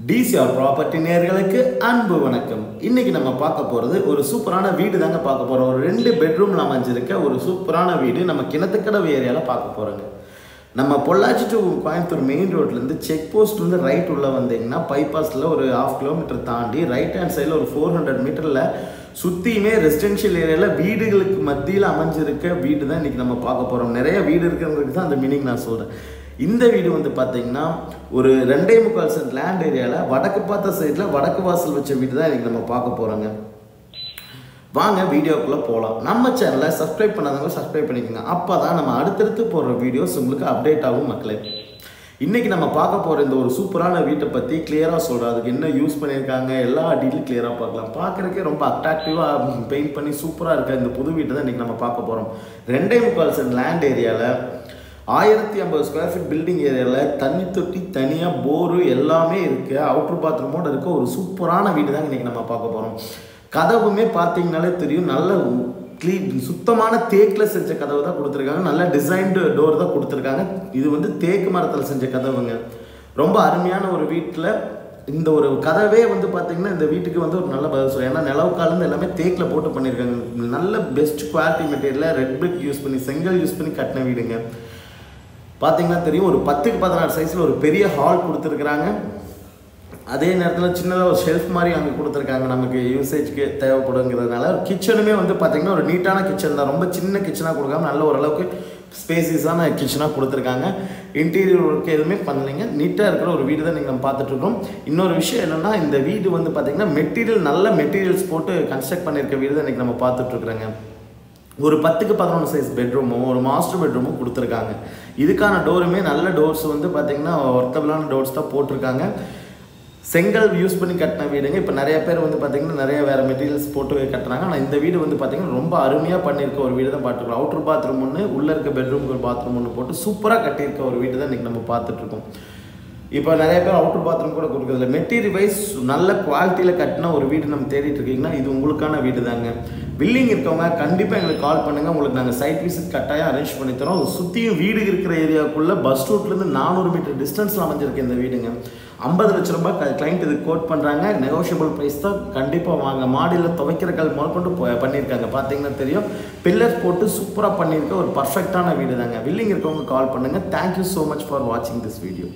DCR property நேயர்களுக்கு அன்பு வணக்கம். இன்னைக்கு நம்ம பார்க்க போறது ஒரு சூப்பரான வீடு தாங்க பார்க்க போறோம். ஒரு 2 பெட்ரூம்ல அமைஞ்சிருக்க ஒரு சூப்பரான வீடு நம்ம கிணத்துக்கடவு ஏரியால பார்க்க போறோங்க. நம்ம பொள்ளாச்சி டு கோயம்புத்தூர் மெயின் ரோட்ல இருந்து செக் போஸ்ட்ல இருந்து ரைட் உள்ள வந்தீங்கன்னா பைபாஸ்ல ஒரு 1/2 கிலோமீட்டர் தாண்டி ரைட் ஹேண்ட் சைடுல ஒரு 400 மீட்டர்ல சுத்தியுமே ரெசிடென்ஷியல் ஏரியால வீடுகளுக்கு மத்தியில் அமைஞ்சிருக்க வீடு தான் இன்னைக்கு நம்ம பார்க்க போறோம். நிறைய வீடு இருக்கிறவங்களுக்கு தான் அந்த மீனிங் நான் சொல்றேன். இந்த வீடு வந்து பார்த்தீங்கன்னா ஒரு 2.25 சென்ட் லேண்ட் ஏரியாவில் வடக்கு பார்த்த சைடில் வடக்கு வாசல் வச்ச வீடு தான் இன்றைக்கி நம்ம பார்க்க போகிறோங்க. வாங்க வீடியோக்குள்ளே போகலாம். நம்ம சேனலை சப்ஸ்கிரைப் பண்ணாதவங்க சப்ஸ்கிரைப் பண்ணிக்கோங்க. அப்போ தான் நம்ம அடுத்தடுத்து போடுற வீடியோஸ் உங்களுக்கு அப்டேட் ஆகும் மக்களே. இன்றைக்கி நம்ம பார்க்க போகிற இந்த ஒரு சூப்பரான வீட்டை பற்றி கிளியராக சொல்கிறோம். அதுக்கு என்ன யூஸ் பண்ணியிருக்காங்க எல்லா டீட்டெயிலும் கிளியராக பார்க்கலாம். பார்க்குறதுக்கே ரொம்ப அட்ராக்டிவாக பெயிண்ட் பண்ணி சூப்பராக இருக்க இந்த புது வீட்டை தான் இன்றைக்கி நம்ம பார்க்க போகிறோம். 2.25 சென்ட் லேண்ட் ஏரியாவில் 1050 ஸ்கொயர் ஃபீட் பில்டிங் ஏரியாவில் தண்ணி தொட்டி தனியாக போரு எல்லாமே இருக்குது. அவுட்ரு பாத்ரூமோடு இருக்க ஒரு சூப்பரான வீடு தான் இன்றைக்கி நம்ம பார்க்க போகிறோம். கதவுமே பார்த்தீங்கனாலே தெரியும், நல்ல சுத்தமான தேக்கில் செஞ்ச கதவு தான் கொடுத்துருக்காங்க. நல்ல டிசைன்டு டோர் தான் கொடுத்துருக்காங்க. இது வந்து தேக்கு மரத்தில் செஞ்ச கதவுங்க. ரொம்ப அருமையான ஒரு வீட்டில் இந்த ஒரு கதவே வந்து பார்த்திங்கன்னா இந்த வீட்டுக்கு வந்து ஒரு நல்ல பதில் சொல்லும். ஏன்னா நிலவுக்காலேருந்து எல்லாமே தேக்கில் போட்டு பண்ணியிருக்காங்க. நல்ல பெஸ்ட் குவாலிட்டி மெட்டீரியலில் ரெட் பிரிக் யூஸ் பண்ணி செங்கல் யூஸ் பண்ணி கட்டின வீடுங்க. பார்த்தீங்கன்னா தெரியும், ஒரு 10x 16 சைஸில் ஒரு பெரிய ஹால் கொடுத்துருக்குறாங்க. அதே நேரத்தில் சின்னதாக ஒரு ஷெல்ஃப் மாதிரி அங்கே கொடுத்துருக்காங்க. நமக்கு யூசேஜ்க்கு தேவைப்படுங்கிறதுனால கிச்சனுமே வந்து பார்த்திங்கன்னா ஒரு நீட்டான கிச்சன் தான். ரொம்ப சின்ன கிச்சனாக கொடுக்காம நல்ல ஓரளவுக்கு ஸ்பேசியஸான கிச்சனாக கொடுத்துருக்காங்க. இன்டீரியர் ஒர்க் எதுவுமே பண்ணலைங்க. நீட்டாக இருக்கிற ஒரு வீடு தான் நீங்கள் நம்ம பார்த்துட்ருக்கோம். இன்னொரு விஷயம் என்னென்னா, இந்த வீடு வந்து பார்த்திங்கன்னா நல்ல மெட்டீரியல்ஸ் போட்டு கன்ஸ்ட்ரக்ட் பண்ணியிருக்க வீடு தான் இன்றைக்கி நம்ம பார்த்துட்ருக்குறோங்க. ஒரு 10x 11 சைஸ் பெட்ரூமும் ஒரு மாஸ்டர் பெட்ரூமும் கொடுத்துருக்காங்க. இதுக்கான டோருமே நல்ல டோர்ஸ் வந்து பார்த்திங்கன்னா ஒர்த்தபிளான டோர்ஸ் தான் போட்டிருக்காங்க. செங்கல் யூஸ் பண்ணி கட்டின வீடுங்க. இப்போ நிறைய பேர் வந்து பார்த்திங்கன்னா நிறைய வேறு மெட்டீரியல்ஸ் போட்டு கட்டுறாங்க. ஆனால் இந்த வீடு வந்து பார்த்திங்கன்னா ரொம்ப அருமையாக பண்ணியிருக்க ஒரு வீடு தான் பார்த்துருக்கோம். அவுட்ரு பாத்ரூம் ஒன்று, உள்ளே இருக்க பெட்ரூமுக்கு ஒரு பாத்ரூம் ஒன்று போட்டு சூப்பராக கட்டியிருக்க ஒரு வீடு தான் இன்றைக்கி நம்ம பார்த்துட்ருக்கோம். இப்போ நிறைய பேர் அவுட்ரு பாத்ரூம் கூட கொடுக்குறதில்ல. மெட்டீரியல் வைஸ் நல்ல குவாலிட்டியில் கட்டின ஒரு வீடு நம்ம தேடிட்டு இருக்கீங்கன்னா இது உங்களுக்கான வீடு தாங்க. பில்டிங் இருக்கவங்க கண்டிப்பாக எங்களுக்கு கால் பண்ணுங்கள். உங்களுக்கு நாங்கள் சைட் விசிட் கட்டாயம் அரேஞ்ச் பண்ணி தரோம். சுற்றியும் வீடு இருக்கிற ஏரியாவுக்குள்ளே பஸ் ரூட்லேருந்து 400 மீட்டர் டிஸ்டன்ஸில் அமைஞ்சிருக்கு இந்த வீடுங்க. 50 லட்ச ரூபாய் கிளைண்ட் இதுக்கு கோட் பண்ணுறாங்க. நெகோஷியபிள் ப்ரைஸ் தான். கண்டிப்பாக வாங்க. மாடியில் துவைக்கிற கல் முதற்கொண்டு பண்ணியிருக்காங்க. பார்த்தீங்கன்னா தெரியும், பில்லர் போட்டு சூப்பராக பண்ணியிருக்க ஒரு பர்ஃபெக்டான வீடு தாங்க. பில்டிங் இருக்கவங்க கால் பண்ணுங்கள். தேங்க்யூ ஸோ மச் ஃபார் வாட்சிங் திஸ் வீடியோ.